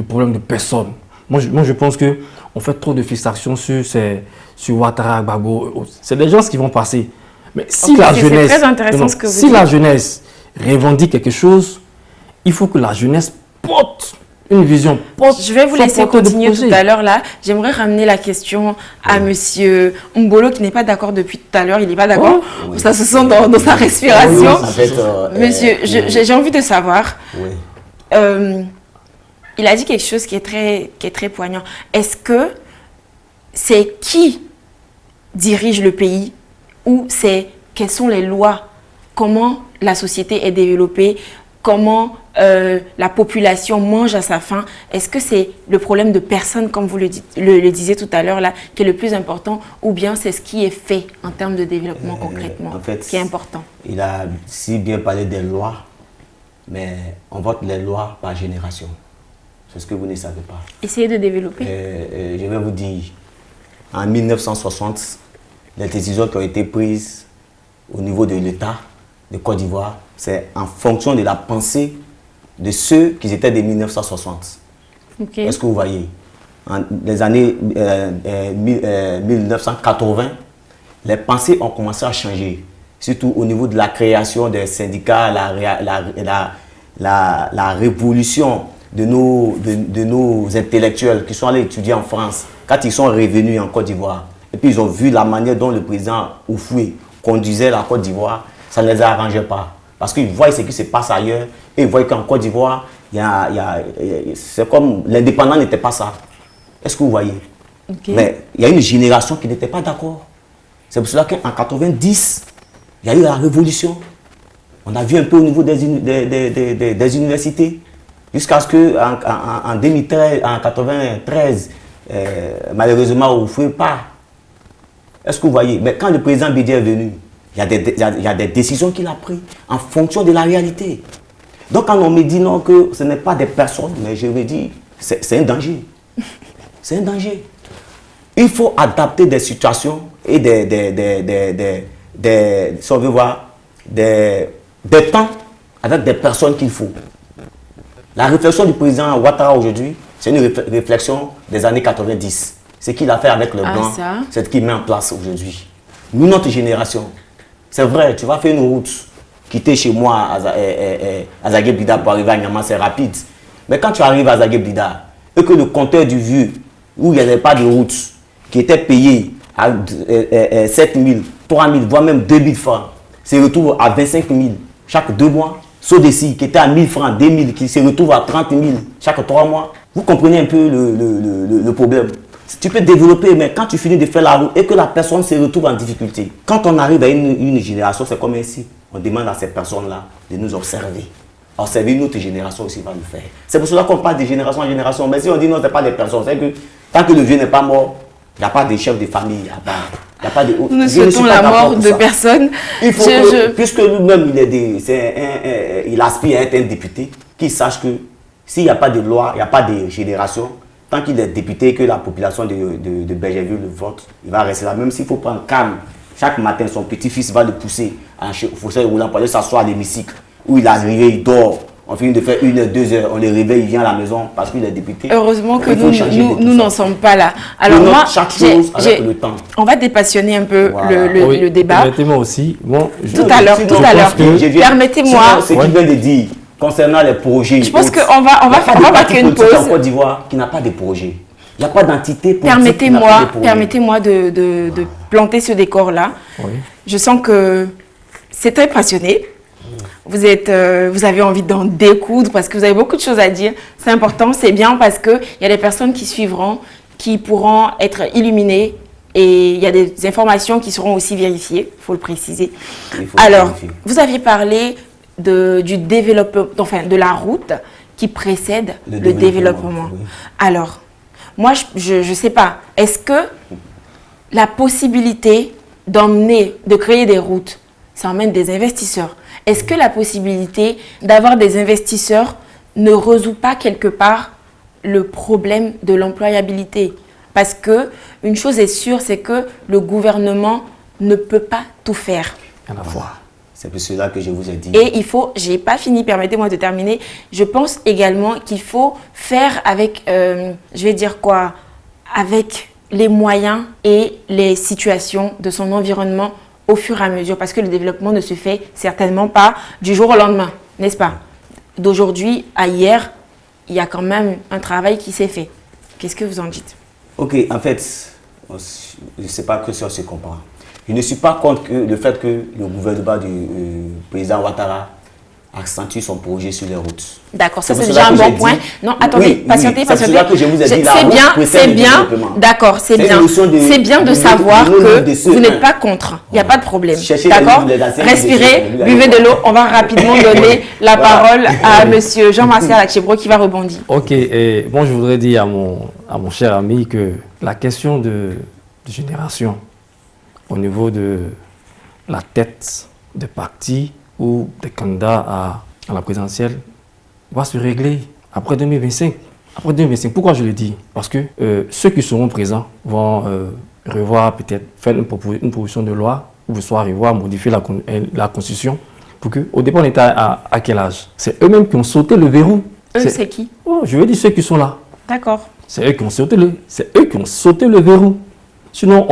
problèmes de personne. Moi, je pense qu'on fait trop de fixations sur Ouattara, Gbagbo. C'est des gens qui vont passer. Mais si la jeunesse, très intéressant ce que vous dites. la jeunesse revendique quelque chose, il faut que la jeunesse porte une vision. Je vais vous laisser continuer tout à l'heure là. J'aimerais ramener la question à Monsieur Mbolo qui n'est pas d'accord depuis tout à l'heure. Il n'est pas d'accord. Oui. Ça se sent dans sa respiration. Monsieur, j'ai envie de savoir. Oui. Il a dit quelque chose qui est très poignant. Est-ce que c'est qui dirige le pays ou quelles sont les lois? Comment la société est développée? Comment la population mange à sa faim? Est-ce que c'est le problème de personne, comme vous le disiez tout à l'heure, là, qui est le plus important, ou bien c'est ce qui est fait en termes de développement concrètement, en fait, qui est important? Il a si bien parlé des lois, mais on vote les lois par génération. C'est ce que vous ne savez pas. Essayez de développer. Je vais vous dire, en 1960, les décisions qui ont été prises au niveau de l'État de Côte d'Ivoire, c'est en fonction de la pensée de ceux qui étaient de 1960. Okay. Est-ce que vous voyez? En les années 1980, les pensées ont commencé à changer, surtout au niveau de la création des syndicats, la révolution de nos intellectuels qui sont allés étudier en France, quand ils sont revenus en Côte d'Ivoire. Et puis ils ont vu la manière dont le président Oufoué conduisait la Côte d'Ivoire, ça ne les arrangeait pas. Parce qu'ils voient ce qui se passe ailleurs et ils voient qu'en Côte d'Ivoire, c'est comme l'indépendant n'était pas ça. Est-ce que vous voyez? Okay. Mais il y a une génération qui n'était pas d'accord. C'est pour cela qu'en 90, il y a eu la révolution. On a vu un peu au niveau des universités. Jusqu'à ce qu'en 2013, en 93, malheureusement, on ne pouvait pas. Est-ce que vous voyez? Mais quand le président Bédié est venu, il y a des décisions qu'il a prises en fonction de la réalité. Donc quand on me dit non, que ce n'est pas des personnes, mais je veux dire, c'est un danger. C'est un danger. Il faut adapter des situations et si on veut voir, des temps avec des personnes qu'il faut. La réflexion du président Ouattara aujourd'hui, c'est une réflexion des années 90. Ce qu'il a fait avec le Blanc, c'est ce qu'il met en place aujourd'hui. Nous, notre génération, c'est vrai, tu vas faire une route, quitter chez moi à Zagué-Blida pour arriver à Niamey, c'est rapide. Mais quand tu arrives à Zagué-Blida et que le compteur du vieux, où il n'y avait pas de route, qui était payé à 7 000, 3 000, voire même 2 000 francs, se retrouve à 25 000 chaque 2 mois. Sodeci, qui était à 1 000 francs, 2 000, qui se retrouve à 30 000 chaque 3 mois. Vous comprenez un peu le problème. Tu peux développer, mais quand tu finis de faire la route et que la personne se retrouve en difficulté, quand on arrive à une génération, c'est comme ainsi. On demande à ces personnes-là de nous observer. Observer une autre génération aussi va le faire. C'est pour cela qu'on parle de génération en génération. Mais si on dit non, ce n'est pas des personnes, c'est que tant que le vieux n'est pas mort, il n'y a pas de chef de famille, il n'y a pas de... Nous ne souhaitons la mort de personne. Il faut que, puisque lui-même, il aspire à être un député, qu'il sache que s'il n'y a pas de loi, il n'y a pas de génération, tant qu'il est député, que la population de Bergerville le vote, il va rester là. Même s'il faut prendre calme, chaque matin, son petit-fils va le pousser au fauteuil roulant pour aller s'asseoir à l'hémicycle, où il est arrivé, il dort. On finit de faire 1 heure, 2 heures, on le réveille, il vient à la maison parce qu'il est député. Heureusement que nous n'en sommes pas là. Alors moi, chaque chose avec le temps. On va dépassionner un peu le débat. Permettez-moi aussi. Bon, tout à l'heure. Permettez-moi. Ce qu'il vient de dire concernant les projets. Je pense qu'on va marquer une pause. En Côte d'Ivoire qui n'a pas de projet. Il n'y a pas d'entité politique. Permettez-moi de planter ce décor-là. Oui. Je sens que c'est très passionné. Vous avez envie d'en découdre parce que vous avez beaucoup de choses à dire. C'est important, c'est bien parce qu'il y a des personnes qui suivront, qui pourront être illuminées et il y a des informations qui seront aussi vérifiées, il faut le préciser. Alors, vous aviez parlé du développement, enfin de la route qui précède le développement. Oui. Alors, moi, je ne sais pas, est-ce que la possibilité de créer des routes, ça emmène des investisseurs? Est-ce que la possibilité d'avoir des investisseurs ne résout pas quelque part le problème de l'employabilité? Parce que une chose est sûre, c'est que le gouvernement ne peut pas tout faire. À la fois. C'est pour cela que je vous ai dit. Et il faut, je n'ai pas fini, permettez-moi de terminer. Je pense également qu'il faut faire avec, je vais dire quoi, avec les moyens et les situations de son environnement au fur et à mesure, parce que le développement ne se fait certainement pas du jour au lendemain, n'est-ce pas? D'aujourd'hui à hier, il y a quand même un travail qui s'est fait. Qu'est-ce que vous en dites? Ok, en fait, je ne sais pas que ça se comprend. Je ne suis pas contre le fait que le gouvernement du président Ouattara accentue son projet sur les routes. D'accord, ça c'est déjà un bon point. Non, attendez, patientez. C'est bien, d'accord, c'est bien. C'est bien de savoir que vous n'êtes pas contre. Il n'y a pas de problème. D'accord? Respirez, buvez de l'eau. On va rapidement donner la parole à monsieur Jean-Martial Achebro qui va rebondir. Ok, bon, je voudrais dire à mon cher ami que la question de génération au niveau de la tête de parti ou des candidats à la présidentielle va se régler après 2025. Après 2025, pourquoi je le dis? Parce que ceux qui seront présents vont revoir, peut-être faire une proposition de loi, ou soit revoir, modifier la Constitution, pour que, au départ, on était à quel âge? C'est eux-mêmes qui ont sauté le verrou. Eux, c'est qui? Oh, je veux dire ceux qui sont là. D'accord. C'est eux qui ont sauté le verrou. Sinon,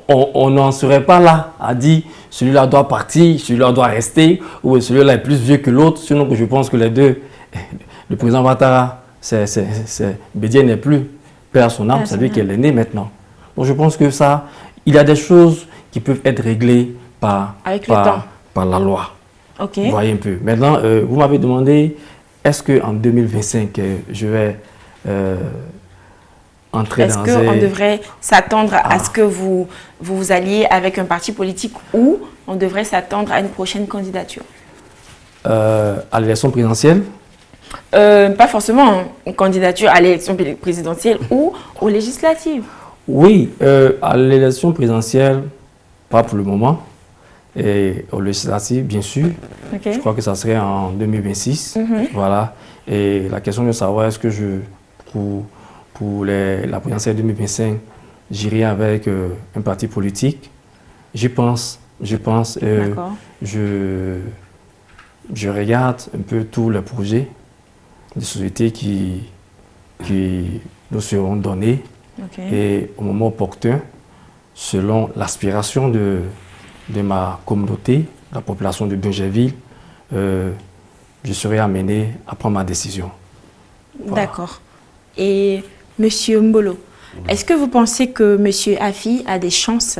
on n'en serait pas là à dire celui-là doit partir, celui-là doit rester, ou celui-là est plus vieux que l'autre. Sinon, je pense que les deux, le président Ouattara, Bédié n'est plus paix à son âme, c'est lui qui est l'aîné maintenant. Donc je pense que ça, il y a des choses qui peuvent être réglées par la loi. Ok. Vous voyez un peu. Maintenant, vous m'avez demandé, est-ce qu'en 2025, je vais entrer dans Est-ce qu'on devrait s'attendre à ce que vous alliez avec un parti politique ou on devrait s'attendre à une prochaine candidature? À l'élection présidentielle? Pas forcément une candidature à l'élection présidentielle ou aux législatives. Oui, à l'élection présidentielle, pas pour le moment. Et aux législatives, bien sûr. Okay. Je crois que ça serait en 2026. Voilà. Et la question de savoir est-ce que pour la présidentielle 2025, j'irai avec un parti politique. Je pense. Je regarde un peu tous les projets de société qui nous seront donnés. Okay. Et au moment opportun, selon l'aspiration de ma communauté, la population de Dungerville, je serai amené à prendre ma décision. Voilà. D'accord. Et Monsieur Mbolo, est-ce que vous pensez que Monsieur Afi a des chances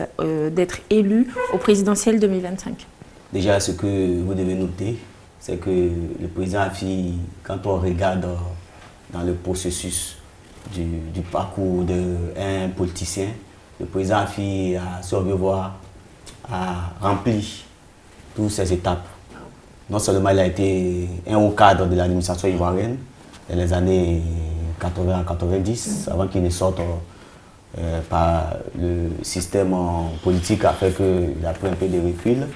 d'être élu au présidentiel 2025? Déjà, ce que vous devez noter, c'est que le président Afi, quand on regarde dans le processus du parcours d'un politicien, le président Afi a, si on veut voir, a rempli toutes ces étapes. Non seulement il a été un haut cadre de l'administration ivoirienne dans les années 80 à 90, avant qu'il ne sorte par le système politique a fait qu'il a pris un peu de recul.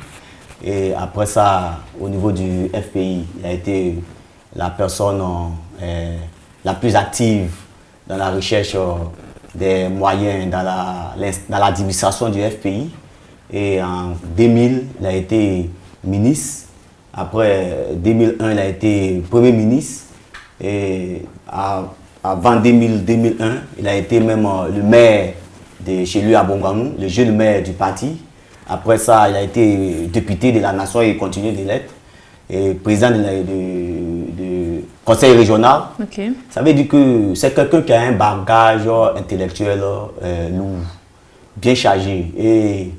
Et après ça, au niveau du FPI, il a été la personne la plus active dans la recherche des moyens dans l'administration du FPI. Et en 2000, il a été ministre. Après 2001, il a été Premier ministre. Et avant 2001, il a été même le maire de chez lui à Bonganou, le jeune maire du parti. Après ça, il a été député de la nation et il continue de l'être. Et président du conseil régional. Okay. Ça veut dire que c'est quelqu'un qui a un bagage intellectuel lourd, bien chargé. Et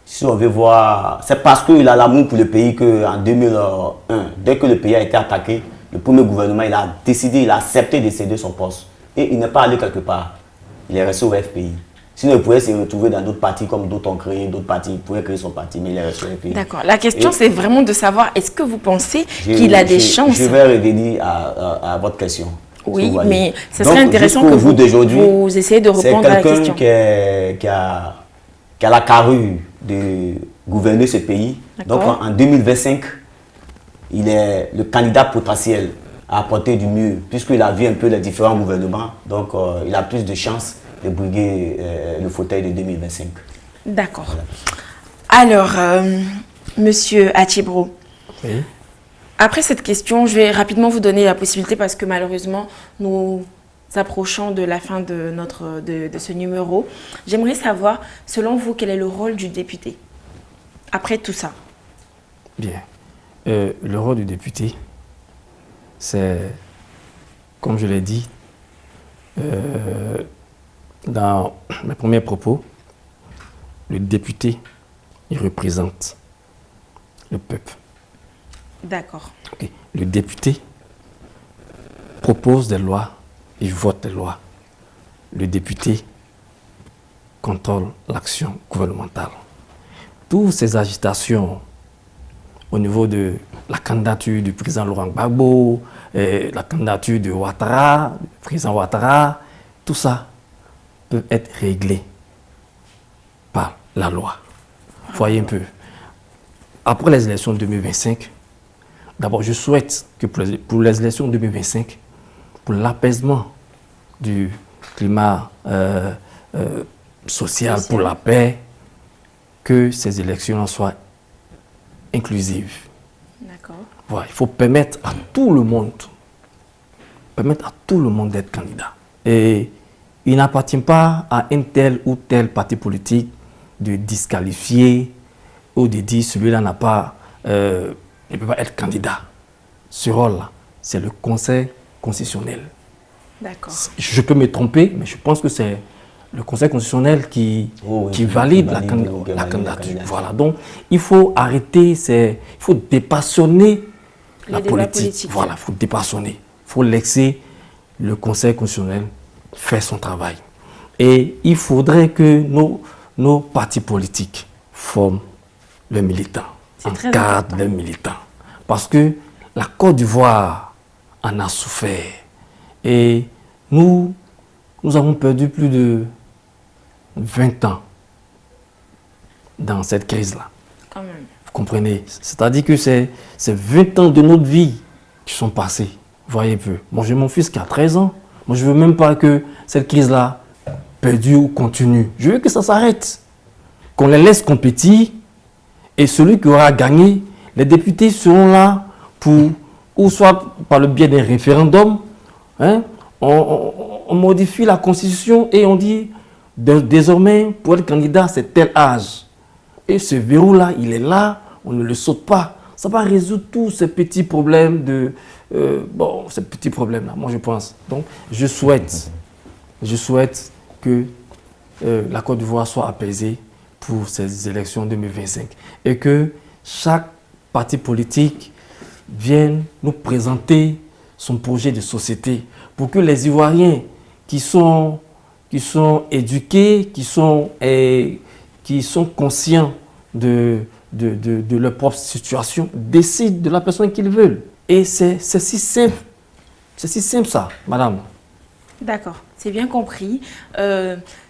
si on veut voir, c'est parce qu'il a l'amour pour le pays qu'en 2001, dès que le pays a été attaqué, le premier gouvernement, il a décidé, il a accepté de céder son poste. Et il n'est pas allé quelque part. Il est resté au FPI. Sinon, il pouvait se retrouver dans d'autres partis, comme d'autres ont créé, d'autres partis, il pouvait créer son parti, mais il est resté au FPI. D'accord. La question, c'est vraiment de savoir, est-ce que vous pensez qu'il a des chances? Je vais revenir à votre question. Oui, mais ce serait intéressant que vous essayez de répondre à la question. C'est quelqu'un qui a la carrure de gouverner ce pays. Donc en 2025, il est le candidat potentiel à apporter du mieux, puisqu'il a vu un peu les différents gouvernements. Donc il a plus de chances de briguer le fauteuil de 2025. D'accord. Voilà. Alors, Monsieur Achibro, oui. Après cette question, je vais rapidement vous donner la possibilité parce que malheureusement, nous approchons de la fin de ce numéro. J'aimerais savoir, selon vous, quel est le rôle du député après tout ça? Bien. Le rôle du député, c'est, comme je l'ai dit, dans mes premiers propos, le député, il représente le peuple. D'accord. Okay. Le député propose des lois et vote des lois. Le député contrôle l'action gouvernementale. Toutes ces agitations au niveau de la candidature du président Laurent Gbagbo, la candidature de Ouattara, du président Ouattara, tout ça peut être réglé par la loi. Voyez un peu. Après les élections 2025, d'abord, je souhaite que pour les élections 2025, pour l'apaisement du climat social, pour la paix, que ces élections soient inclusives. D'accord. Voilà, il faut permettre à tout le monde d'être candidat. Et il n'appartient pas à un tel ou tel parti politique de disqualifier ou de dire celui-là n'a pas, ne peut pas être candidat. Ce rôle-là, c'est le Conseil constitutionnel. D'accord. Je peux me tromper, mais je pense que c'est le Conseil constitutionnel qui valide la candidature. Voilà. Donc, il faut arrêter, il faut dépassionner la politique. Voilà, il faut dépassionner. Il faut laisser le Conseil constitutionnel faire son travail. Et il faudrait que nos partis politiques forment leurs militants, encadrent leurs militants. Parce que la Côte d'Ivoire en a souffert. Et nous avons perdu plus de 20 ans dans cette crise-là. Quand même. Vous comprenez? C'est-à-dire que c'est 20 ans de notre vie qui sont passés. Voyez un peu. Moi, j'ai mon fils qui a 13 ans. Moi, je ne veux même pas que cette crise-là perdure ou continue. Je veux que ça s'arrête. Qu'on les laisse compétir. Et celui qui aura gagné, les députés seront là pour, ou soit par le biais d'un référendum, hein, on modifie la constitution et on dit désormais pour être candidat c'est tel âge. Et ce verrou-là, il est là, on ne le saute pas. Ça va résoudre tous ces petits problèmes ces petits problèmes-là, moi je pense. Donc je souhaite que la Côte d'Ivoire soit apaisée pour ces élections 2025 et que chaque parti politique vienne nous présenter son projet de société pour que les Ivoiriens qui sont éduqués, qui sont conscients de leur propre situation, décident de la personne qu'ils veulent. Et c'est si simple. C'est si simple ça, madame. D'accord, c'est bien compris.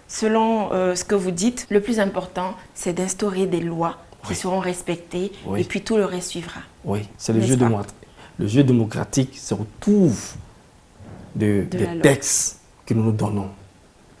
Selon ce que vous dites, le plus important, c'est d'instaurer des lois qui seront respectées et puis tout le reste suivra. Oui, c'est le jeu démocratique se retrouve des textes que nous nous donnons.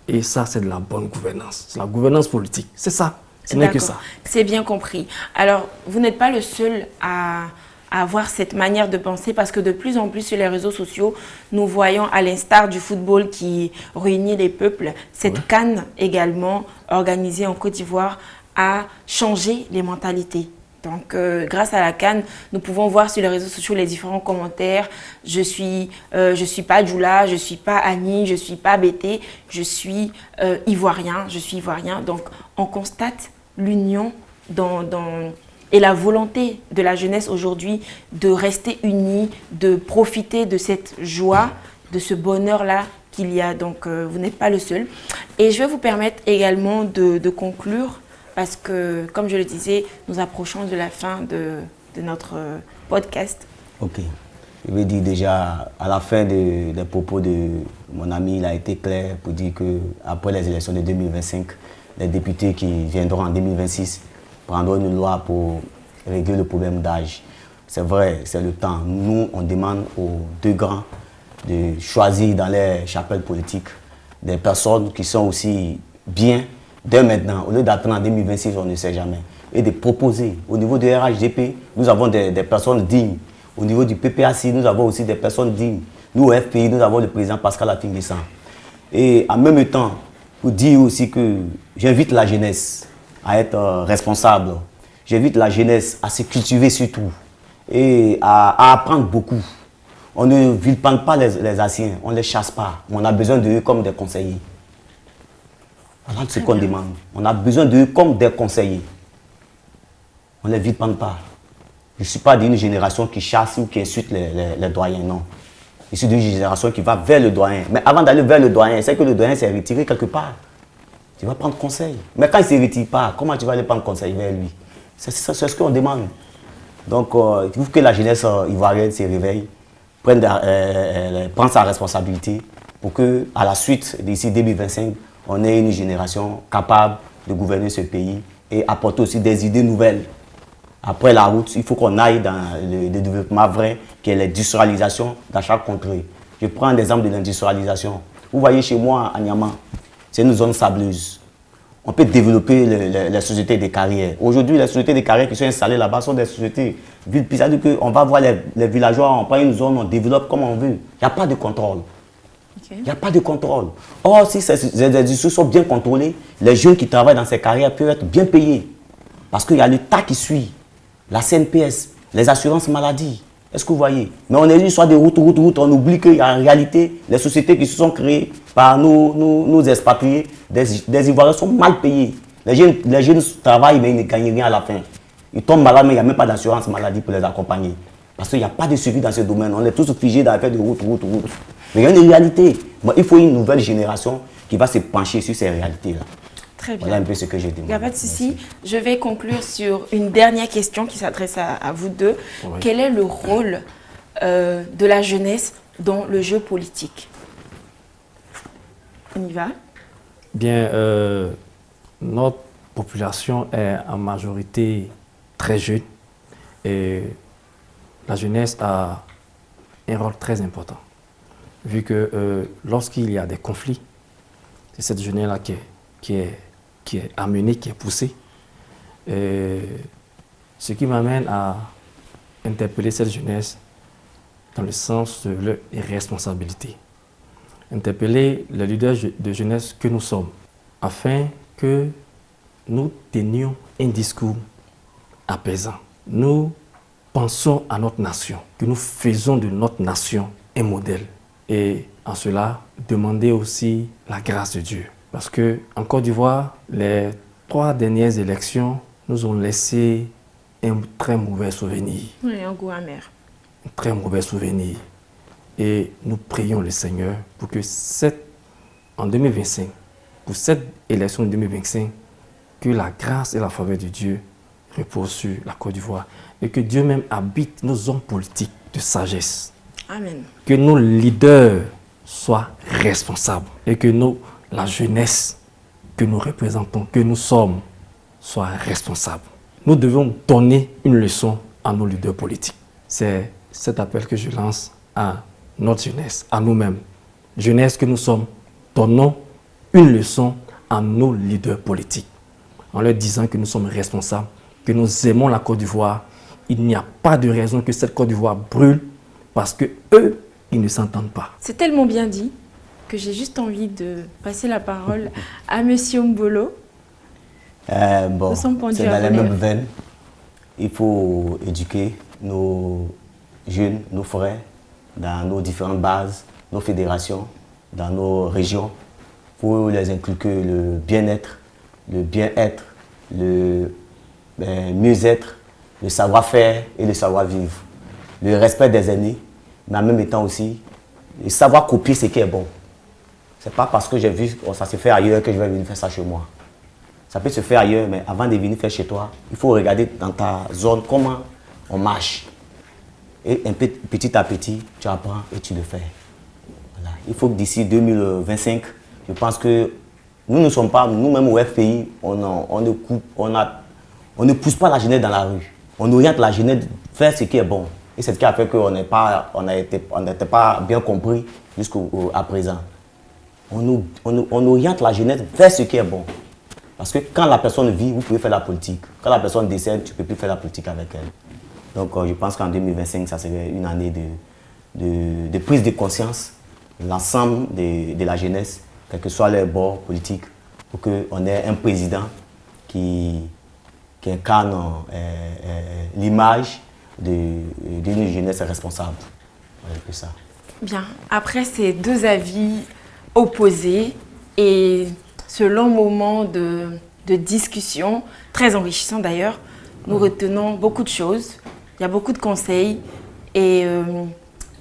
Et ça, c'est de la bonne gouvernance. C'est la gouvernance politique. C'est ça. Ce n'est que ça. C'est bien compris. Alors, vous n'êtes pas le seul à avoir cette manière de penser parce que de plus en plus sur les réseaux sociaux, nous voyons à l'instar du football qui réunit les peuples, cette CAN également organisée en Côte d'Ivoire a changé les mentalités. Donc, grâce à la CAN, nous pouvons voir sur les réseaux sociaux les différents commentaires. Je suis pas Djoula, je suis pas Annie, je suis pas Bété, je suis Ivoirien, je suis Ivoirien. Donc, on constate l'union et la volonté de la jeunesse aujourd'hui de rester unie, de profiter de cette joie, de ce bonheur-là qu'il y a. Donc, vous n'êtes pas le seul. Et je vais vous permettre également de conclure parce que, comme je le disais, nous approchons de la fin de notre podcast. Ok. Je vais dire déjà, à la fin des propos de mon ami, il a été clair pour dire qu'après les élections de 2025, les députés qui viendront en 2026 prendront une loi pour régler le problème d'âge. C'est vrai, c'est le temps. Nous, on demande aux deux grands de choisir dans les chapelles politiques des personnes qui sont aussi bien dès maintenant, au lieu d'attendre en 2026, on ne sait jamais. Et de proposer. Au niveau du RHDP, nous avons des personnes dignes. Au niveau du PPAC, nous avons aussi des personnes dignes. Nous, au FPI, nous avons le président Pascal Atinguessan. Et en même temps, pour dire aussi que j'invite la jeunesse à être responsable. J'invite la jeunesse à se cultiver surtout et à apprendre beaucoup. On ne vilipende pas les anciens, on ne les chasse pas. On a besoin d'eux comme des conseillers. Voilà ce qu'on demande. On a besoin d'eux comme des conseillers. On ne les vilipende pas. Je ne suis pas d'une génération qui chasse ou qui insulte les doyens, non. Je suis d'une génération qui va vers le doyen. Mais avant d'aller vers le doyen, c'est que le doyen s'est retiré quelque part. Tu vas prendre conseil. Mais quand il ne se retire pas, comment tu vas aller prendre conseil vers lui? C'est ce qu'on demande. Donc, il faut que la jeunesse ivoirienne se réveille, prenne sa responsabilité pour qu'à la suite, d'ici 2025, on ait une génération capable de gouverner ce pays et apporter aussi des idées nouvelles. Après la route, il faut qu'on aille dans le développement vrai, qui est l'industrialisation dans chaque contrée. Je prends l'exemple de l'industrialisation. Vous voyez chez moi à Niama, c'est une zone sableuse. On peut développer les sociétés de carrières. Aujourd'hui, les sociétés de carrières qui sont installées là-bas sont des sociétés villes. C'est-à-dire qu'on va voir les villageois, on prend une zone, on développe comme on veut. Il n'y a pas de contrôle. Okay. Il n'y a pas de contrôle. Or, si ces industries sont bien contrôlées, les jeunes qui travaillent dans ces carrières peuvent être bien payés. Parce qu'il y a l'État qui suit, la CNPS, les assurances maladie. Est-ce que vous voyez? Mais on est juste sur des routes, on oublie qu'il y a en réalité les sociétés qui se sont créées par nos expatriés, des Ivoiriens sont mal payés. Les jeunes travaillent mais ils ne gagnent rien à la fin. Ils tombent malades mais il n'y a même pas d'assurance maladie pour les accompagner. Parce qu'il n'y a pas de suivi dans ce domaine. On est tous figés dans l'affaire de route. Mais il y a une réalité. Bon, il faut une nouvelle génération qui va se pencher sur ces réalités-là. Très bien. Voilà un peu ce que j'ai demandé. Il n'y a pas de souci. Je vais conclure sur une dernière question qui s'adresse à vous deux. Oui. Quel est le rôle de la jeunesse dans le jeu politique? On y va? Bien, notre population est en majorité très jeune et la jeunesse a un rôle très important. Vu que lorsqu'il y a des conflits, c'est cette jeunesse-là qui est amenée, qui est poussée. Et ce qui m'amène à interpeller cette jeunesse dans le sens de leur responsabilité. Interpeller les leaders de jeunesse que nous sommes, afin que nous tenions un discours apaisant. Nous pensons à notre nation, que nous faisons de notre nation un modèle. Et en cela, demander aussi la grâce de Dieu. Parce qu'en Côte d'Ivoire, les 3 dernières élections nous ont laissé un très mauvais souvenir. Oui, un goût amer. Un très mauvais souvenir. Et nous prions le Seigneur pour que en 2025, pour cette élection de 2025, que la grâce et la faveur de Dieu reposent sur la Côte d'Ivoire et que Dieu même habite nos hommes politiques de sagesse. Amen. Que nos leaders soient responsables et que la jeunesse que nous représentons, que nous sommes, soit responsable. Nous devons donner une leçon à nos leaders politiques. C'est cet appel que je lance à notre jeunesse, à nous-mêmes. Jeunesse que nous sommes, donnons une leçon à nos leaders politiques en leur disant que nous sommes responsables, que nous aimons la Côte d'Ivoire. Il n'y a pas de raison que cette Côte d'Ivoire brûle parce que eux, ils ne s'entendent pas. C'est tellement bien dit que j'ai juste envie de passer la parole à Monsieur Mbolo. Bon, c'est dans la même veine. Il faut éduquer nos jeunes, nos frères, dans nos différentes bases, nos fédérations, dans nos régions, pour les inculquer le bien-être, le mieux-être, le savoir-faire et le savoir-vivre. Le respect des aînés, mais en même temps aussi, le savoir copier ce qui est bon. Ce n'est pas parce que j'ai vu que ça se fait ailleurs que je vais venir faire ça chez moi. Ça peut se faire ailleurs, mais avant de venir faire chez toi, il faut regarder dans ta zone comment on marche. Et petit à petit, tu apprends et tu le fais. Voilà. Il faut que d'ici 2025, je pense que nous ne sommes pas, nous-mêmes au FPI, on ne pousse pas la jeunesse dans la rue. On oriente la jeunesse vers ce qui est bon. Et c'est ce qui a fait qu'on n'était pas bien compris jusqu'à présent. On oriente la jeunesse vers ce qui est bon. Parce que quand la personne vit, vous pouvez faire la politique. Quand la personne décède, tu ne peux plus faire la politique avec elle. Donc je pense qu'en 2025, ça serait une année de prise de conscience, l'ensemble de la jeunesse, quel que soit les bords politiques, pour qu'on ait un président qui incarne l'image d'une jeunesse responsable. Voilà, c'est ça. Bien, après ces deux avis opposés et ce long moment de discussion, très enrichissant d'ailleurs, nous retenons beaucoup de choses, il y a beaucoup de conseils et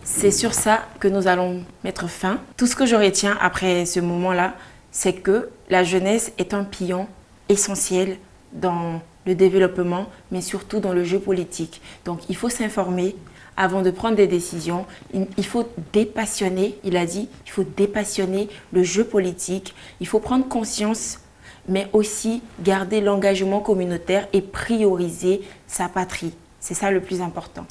c'est sur ça que nous allons mettre fin. Tout ce que je retiens après ce moment-là, c'est que la jeunesse est un pilier essentiel dans le développement, mais surtout dans le jeu politique. Donc il faut s'informer avant de prendre des décisions. Il faut dépassionner, il a dit, il faut dépassionner le jeu politique. Il faut prendre conscience, mais aussi garder l'engagement communautaire et prioriser sa patrie. C'est ça le plus important.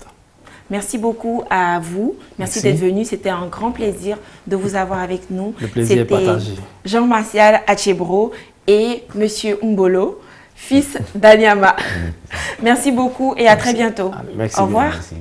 Merci beaucoup à vous. Merci d'être venu. C'était un grand plaisir de vous avoir avec nous. Le plaisir est partagé. Jean-Martial Achebro et Monsieur Mbolo, fils d'Anyama. Merci beaucoup et à très bientôt. Merci. Au revoir. Merci.